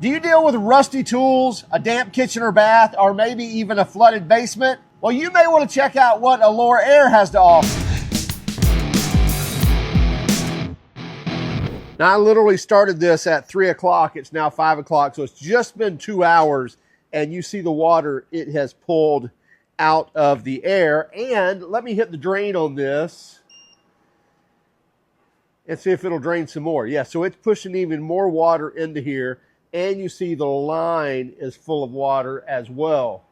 Do you deal with rusty tools, a damp kitchen or bath, or maybe even a flooded basement? Well, you may want to check out what AlorAir has to offer. Now, I literally started this at 3 o'clock. It's now 5 o'clock, so it's just been 2 hours, and you see the water it has pulled out of the air. And let me hit the drain on this and see if it'll drain some more. Yeah, so it's pushing even more water into here, and you see the line is full of water as well.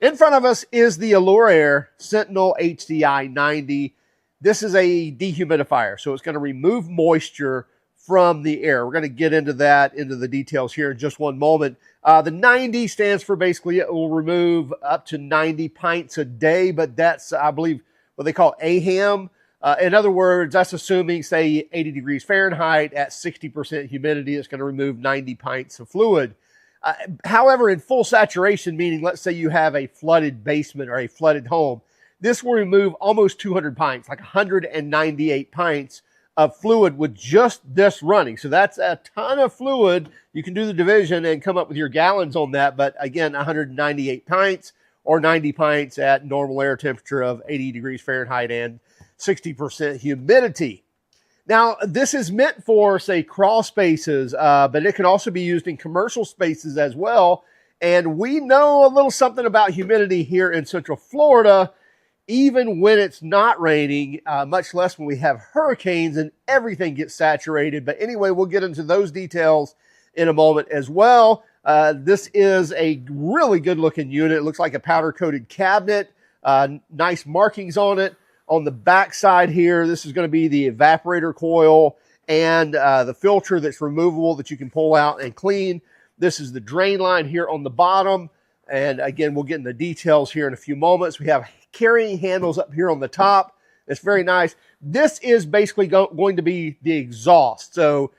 In front of us is the AlorAir Sentinel HDi90. This is a dehumidifier, so it's going to remove moisture from the air. We're going to get into that, into the details here in just one moment. The 90 stands for basically it will remove up to 90 pints a day, but that's, I believe, what they call AHAM. In other words, that's assuming, say, 80 degrees Fahrenheit at 60% humidity, it's going to remove 90 pints of fluid. However, in full saturation, meaning let's say you have a flooded basement or a flooded home, this will remove almost 200 pints, like 198 pints of fluid with just this running. So that's a ton of fluid. You can do the division and come up with your gallons on that. But again, 198 pints or 90 pints at normal air temperature of 80 degrees Fahrenheit and 60% humidity. Now, this is meant for, say, crawl spaces, but it can also be used in commercial spaces as well. And we know a little something about humidity here in Central Florida, even when it's not raining, much less when we have hurricanes and everything gets saturated. But anyway, we'll get into those details in a moment as well. This is a really good looking unit. It looks like a powder coated cabinet, nice markings on it. On the back side here, this is going to be the evaporator coil and the filter that's removable that you can pull out and clean. This is the drain line here on the bottom. And again, we'll get into the details here in a few moments. We have carrying handles up here on the top. It's very nice. This is basically going to be the exhaust. So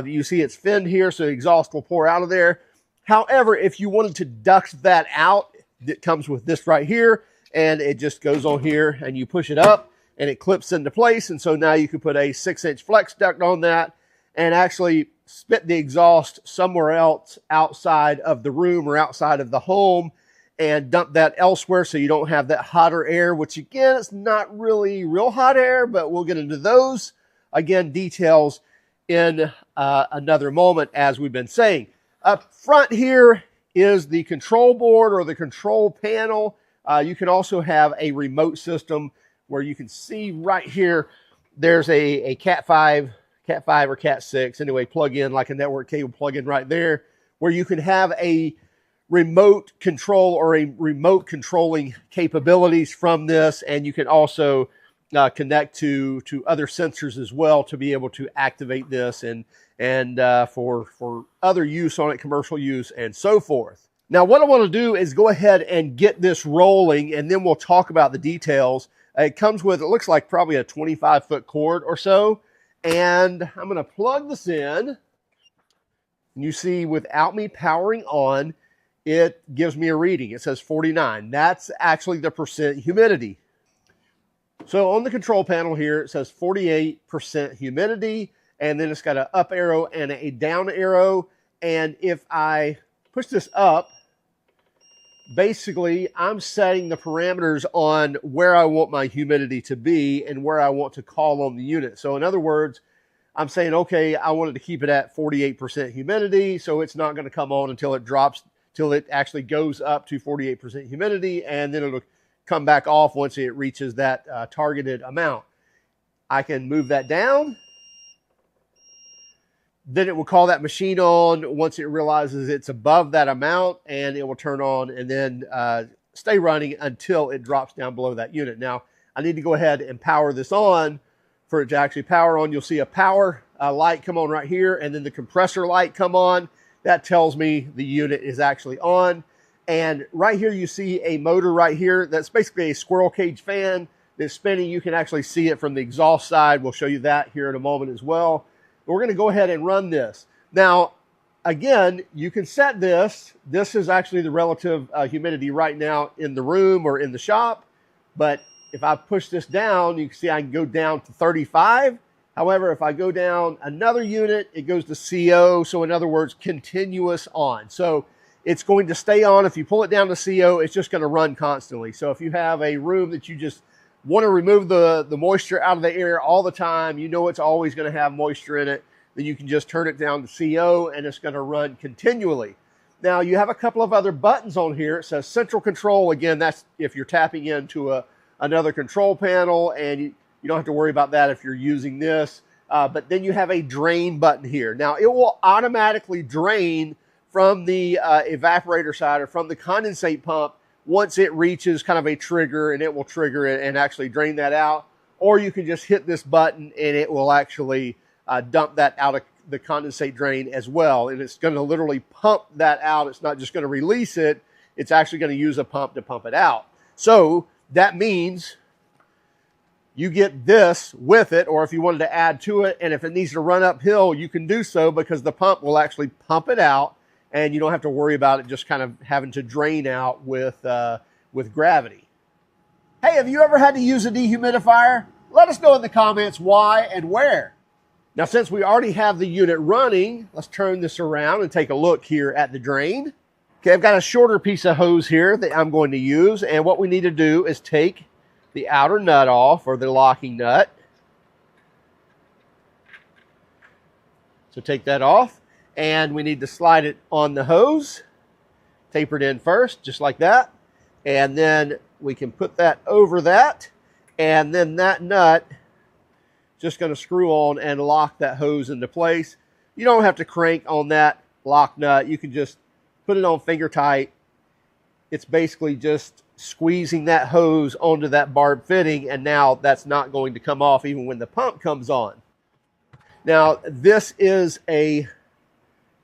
you see it's finned here, so the exhaust will pour out of there. However, if you wanted to duct that out, it comes with this right here, and it just goes on here, and you push it up, and it clips into place. And so now you can put a 6-inch flex duct on that and actually spit the exhaust somewhere else outside of the room or outside of the home and dump that elsewhere so you don't have that hotter air, which again, it's not really real hot air, but we'll get into those, again, details in another moment, as we've been saying. Up front here is the control board or the control panel. You can also have a remote system where you can see right here, there's a Cat 5 or Cat 6, anyway, plug in like a network cable plug in right there, where you can have a remote control or a remote controlling capabilities from this. And you can also connect to other sensors as well to be able to activate this and for other use on it, commercial use and so forth. Now, what I want to do is go ahead and get this rolling, and then we'll talk about the details. It comes with, it looks like probably a 25-foot cord or so. And I'm going to plug this in. And you see, without me powering on, it gives me a reading. It says 49. That's actually the percent humidity. So on the control panel here, it says 48% humidity. And then it's got an up arrow and a down arrow. And if I push this up, basically, I'm setting the parameters on where I want my humidity to be and where I want to call on the unit. So in other words, I'm saying, okay, I wanted to keep it at 48% humidity, so it's not going to come on until it drops, till it actually goes up to 48% humidity, and then it'll come back off once it reaches that targeted amount. I can move that down. Then it will call that machine on once it realizes it's above that amount, and it will turn on and then stay running until it drops down below that unit. Now, I need to go ahead and power this on for it to actually power on. You'll see a power light come on right here, and then the compressor light come on. That tells me the unit is actually on. And right here, you see a motor right here. That's basically a squirrel cage fan that's spinning. You can actually see it from the exhaust side. We'll show you that here in a moment as well. We're going to go ahead and run this. Now, again, you can set this. This is actually the relative humidity right now in the room or in the shop. But if I push this down, you can see I can go down to 35 However, if I go down another unit, it goes to CO. So in other words, continuous on. So it's going to stay on. If you pull it down to CO, it's just going to run constantly. So if you have a room that you just want to remove the moisture out of the air all the time, you know it's always going to have moisture in it, then you can just turn it down to CO and it's going to run continually. Now you have a couple of other buttons on here. It says central control. Again, that's if you're tapping into another control panel, and you don't have to worry about that if you're using this. But then you have a drain button here. Now it will automatically drain from the evaporator side or from the condensate pump once it reaches kind of a trigger, and it will trigger it and actually drain that out. Or you can just hit this button and it will actually dump that out of the condensate drain as well. And it's going to literally pump that out. It's not just going to release it. It's actually going to use a pump to pump it out. So that means you get this with it, or if you wanted to add to it, and if it needs to run uphill, you can do so because the pump will actually pump it out, and you don't have to worry about it just kind of having to drain out with gravity. Hey, have you ever had to use a dehumidifier? Let us know in the comments why and where. Now, since we already have the unit running, let's turn this around and take a look here at the drain. Okay, I've got a shorter piece of hose here that I'm going to use, and what we need to do is take the outer nut off, or the locking nut. So take that off, and we need to slide it on the hose, taper it in first, just like that, and then we can put that over that, and then that nut just going to screw on and lock that hose into place. You don't have to crank on that lock nut. You can just put it on finger tight. It's basically just squeezing that hose onto that barb fitting, and now that's not going to come off even when the pump comes on. Now, this is a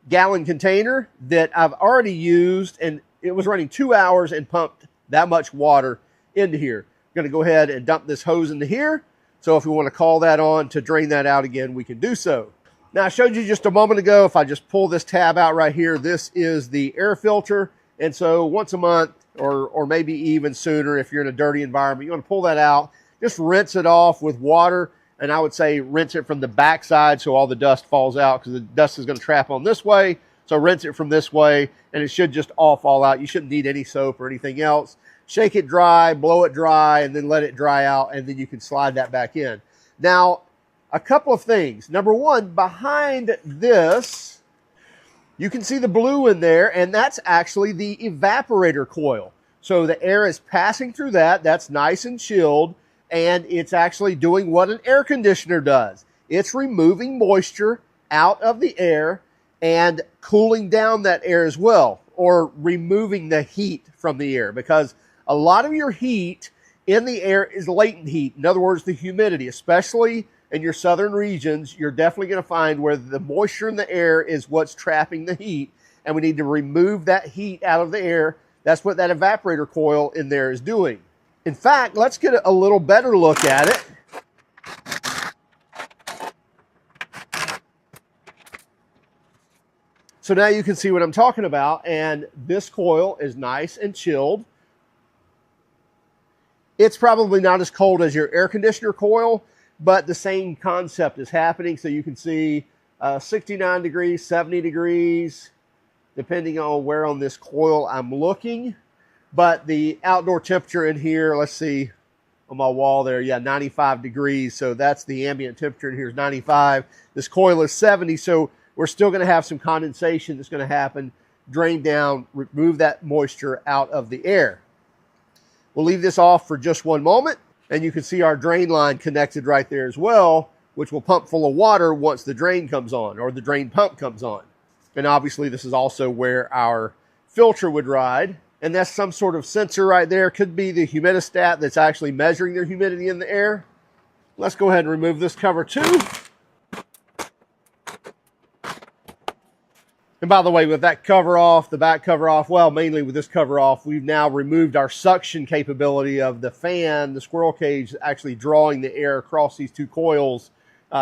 gallon container that I've already used, and it was running 2 hours and pumped that much water into here. I'm going to go ahead and dump this hose into here. So if we want to call that on to drain that out again, we can do so. Now, I showed you just a moment ago, if I just pull this tab out right here, this is the air filter. And so once a month, or maybe even sooner if you're in a dirty environment, you want to pull that out, just rinse it off with water. And I would say rinse it from the back side so all the dust falls out, because the dust is going to trap on this way. So rinse it from this way, and it should just all fall out. You shouldn't need any soap or anything else. Shake it dry, blow it dry, and then let it dry out, and then you can slide that back in. Now, a couple of things. Number one, behind this, you can see the blue in there, and that's actually the evaporator coil. So the air is passing through that. That's nice and chilled, and it's actually doing what an air conditioner does. It's removing moisture out of the air and cooling down that air as well, or removing the heat from the air, because a lot of your heat in the air is latent heat. In other words, the humidity, especially in your southern regions, you're definitely going to find where the moisture in the air is what's trapping the heat, and we need to remove that heat out of the air. That's what that evaporator coil in there is doing. In fact, let's get a little better look at it. So now you can see what I'm talking about, and this coil is nice and chilled. It's probably not as cold as your air conditioner coil, but the same concept is happening. So you can see 69 degrees, 70 degrees, depending on where on this coil I'm looking. But the outdoor temperature in here, let's see on my wall there, yeah, 95 degrees. So that's the ambient temperature in here is 95. This coil is 70, so we're still going to have some condensation that's going to happen, drain down, remove that moisture out of the air. We'll leave this off for just one moment, and you can see our drain line connected right there as well, which will pump full of water once the drain comes on, or the drain pump comes on. And obviously this is also where our filter would ride, and that's some sort of sensor right there. Could be the humidistat that's actually measuring the humidity in the air. Let's go ahead and remove this cover too. And by the way, with that cover off, the back cover off, well, mainly with this cover off, we've now removed our suction capability of the fan, the squirrel cage, actually drawing the air across these two coils.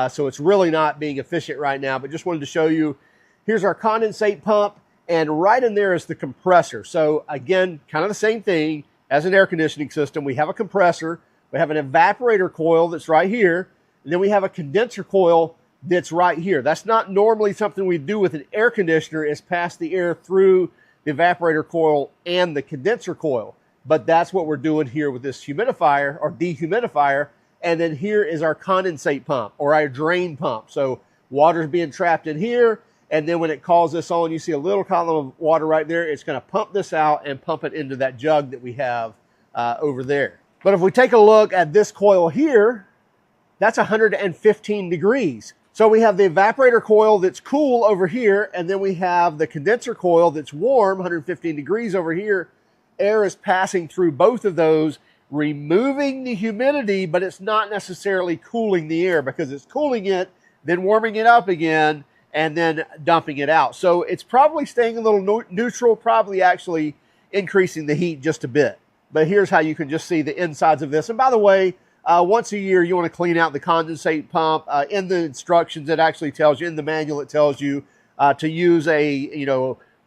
So it's really not being efficient right now, but just wanted to show you, here's our condensate pump, and right in there is the compressor. So again, kind of the same thing as an air conditioning system. We have a compressor, we have an evaporator coil that's right here, And then we have a condenser coil that's right here. That's not normally something we do with an air conditioner, is pass the air through the evaporator coil and the condenser coil. But that's what we're doing here with this humidifier or dehumidifier. And then here is our condensate pump or our drain pump. So water's being trapped in here. And then when it calls this on, you see a little column of water right there. It's going to pump this out and pump it into that jug that we have over there. But if we take a look at this coil here, that's 115 degrees. So we have the evaporator coil that's cool over here, and then we have the condenser coil that's warm, 115 degrees over here. Air is passing through both of those, removing the humidity, but it's not necessarily cooling the air because it's cooling it, then warming it up again, and then dumping it out. So it's probably staying a little neutral, probably actually increasing the heat just a bit. But here's how you can just see the insides of this. And by the way, once a year, you want to clean out the condensate pump. In the instructions, it actually tells you, in the manual, it tells you to use a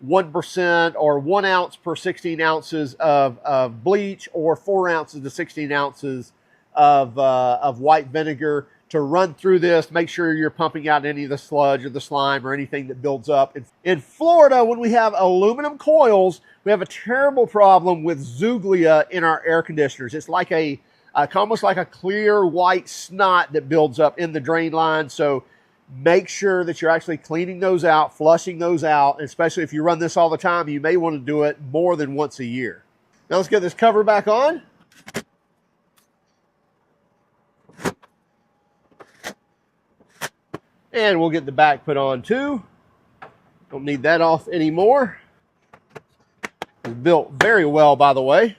1% or 1 ounce per 16 ounces of bleach, or 4 ounces to 16 ounces of white vinegar to run through this. Make sure you're pumping out any of the sludge or the slime or anything that builds up. In Florida, when we have aluminum coils, we have a terrible problem with zuglia in our air conditioners. It's like almost like a clear white snot that builds up in the drain line. So make sure that you're actually cleaning those out, flushing those out, and especially if you run this all the time, you may want to do it more than once a year. Now let's get this cover back on. And we'll get the back put on too. Don't need that off anymore. It's built very well, by the way.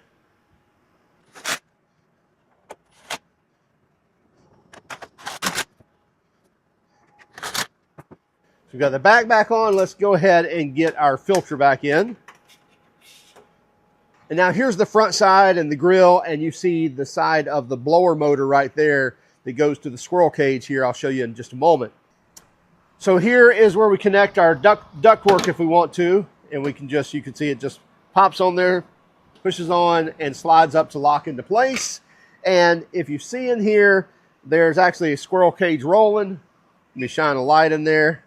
We've got the back on. Let's go ahead and get our filter back in. And now here's the front side and the grill, and you see the side of the blower motor right there that goes to the squirrel cage here. I'll show you in just a moment. So here is where we connect our ductwork if we want to, and we can just, you can see it just pops on there, pushes on, and slides up to lock into place. And if you see in here, there's actually a squirrel cage rolling. Let me shine a light in there.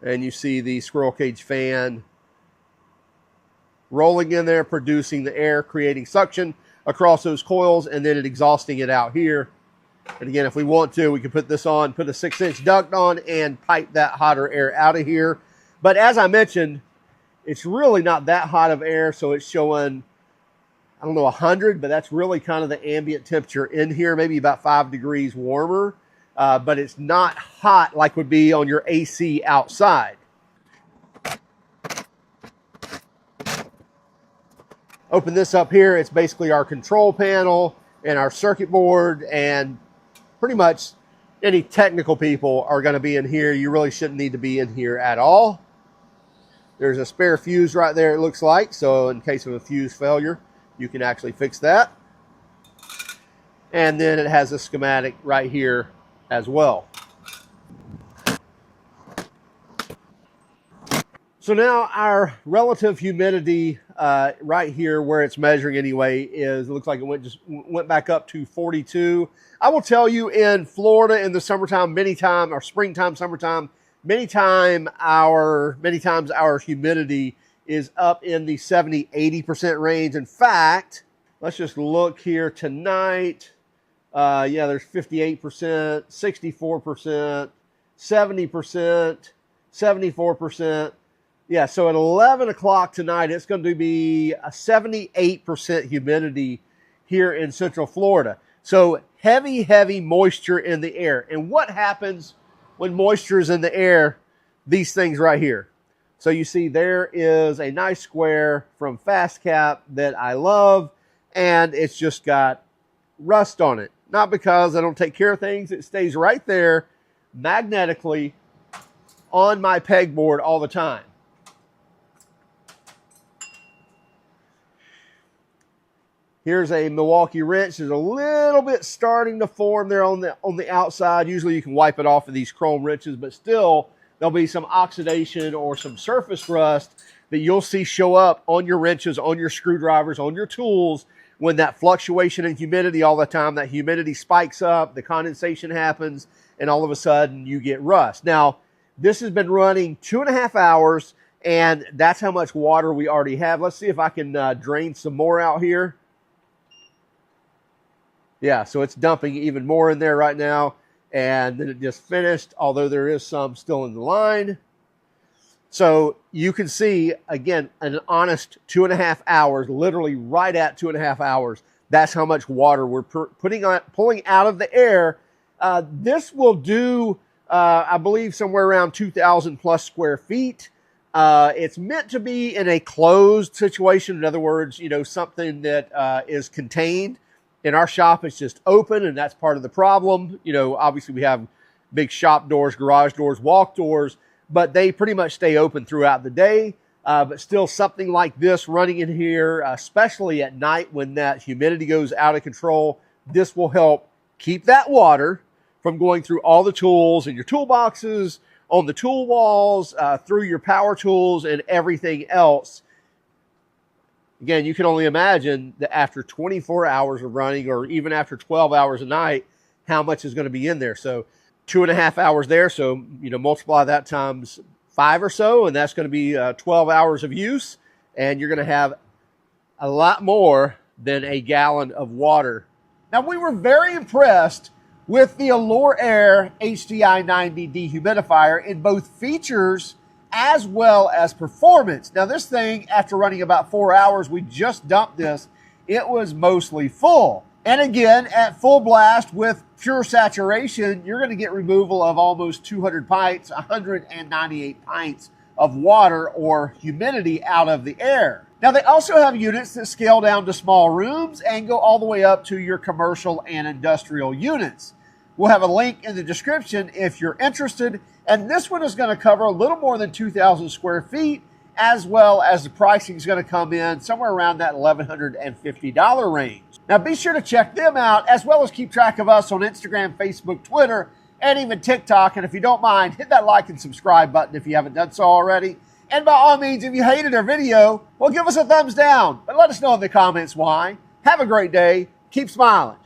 And you see the squirrel cage fan rolling in there, producing the air, creating suction across those coils, and then it exhausting it out here. And again, if we want to, we can put this on, put a 6-inch duct on, and pipe that hotter air out of here. But as I mentioned, it's really not that hot of air, so it's showing, I don't know, 100, but that's really kind of the ambient temperature in here, maybe about 5 degrees warmer. But it's not hot like would be on your AC outside. Open this up here. It's basically our control panel and our circuit board, and pretty much any technical people are going to be in here. You really shouldn't need to be in here at all. There's a spare fuse right there, it looks like. So in case of a fuse failure, you can actually fix that. And then it has a schematic right here as well. So now our relative humidity right here where it's measuring anyway is, it looks like it went back up to 42. I will tell you, in Florida in the summertime, or springtime, summertime, many times our humidity is up in the 70-80% range. In fact, let's just look here tonight. Yeah, there's 58%, 64%, 70%, 74%. Yeah, so at 11 o'clock tonight, it's going to be a 78% humidity here in Central Florida. So heavy moisture in the air. And what happens when moisture is in the air? These things right here. So you see there is a nice square from Fast Cap that I love, and it's just got rust on it. Not because I don't take care of things. It stays right there magnetically on my pegboard all the time. Here's a Milwaukee wrench. There's a little bit starting to form there on the outside. Usually you can wipe it off of these chrome wrenches, but still there'll be some oxidation or some surface rust that you'll see show up on your wrenches, on your screwdrivers, on your tools when that fluctuation in humidity all the time, that humidity spikes up, the condensation happens, and all of a sudden you get rust. Now, this has been running 2.5 hours, and that's how much water we already have. Let's see if I can drain some more out here. Yeah, so it's dumping even more in there right now, and then it just finished, although there is some still in the line. So you can see, again, an honest 2.5 hours, literally right at 2.5 hours. That's how much water we're pulling out of the air. This will do, I believe, somewhere around 2,000 plus square feet. It's meant to be in a closed situation. In other words, you know, something that is contained. In our shop, it's just open, and that's part of the problem. You know, obviously we have big shop doors, garage doors, walk doors, but they pretty much stay open throughout the day. But still, something like this running in here, especially at night when that humidity goes out of control, this will help keep that water from going through all the tools in your toolboxes, on the tool walls, through your power tools, and everything else. Again, you can only imagine that after 24 hours of running, or even after 12 hours a night, how much is going to be in there. So 2.5 hours there. So, you know, multiply that times 5 or so, and that's going to be 12 hours of use. And you're going to have a lot more than a gallon of water. Now, we were very impressed with the AlorAir HDi90 Dehumidifier in both features as well as performance. Now, this thing, after running about 4 hours, we just dumped this, it was mostly full. And again, at full blast with pure saturation, you're going to get removal of almost 200 pints, 198 pints of water or humidity out of the air. Now, they also have units that scale down to small rooms and go all the way up to your commercial and industrial units. We'll have a link in the description if you're interested. And this one is going to cover a little more than 2,000 square feet, as well as the pricing is going to come in somewhere around that $1,150 range. Now, be sure to check them out, as well as keep track of us on Instagram, Facebook, Twitter, and even TikTok. And if you don't mind, hit that like and subscribe button if you haven't done so already. And by all means, if you hated our video, well, give us a thumbs down, but let us know in the comments why. Have a great day. Keep smiling.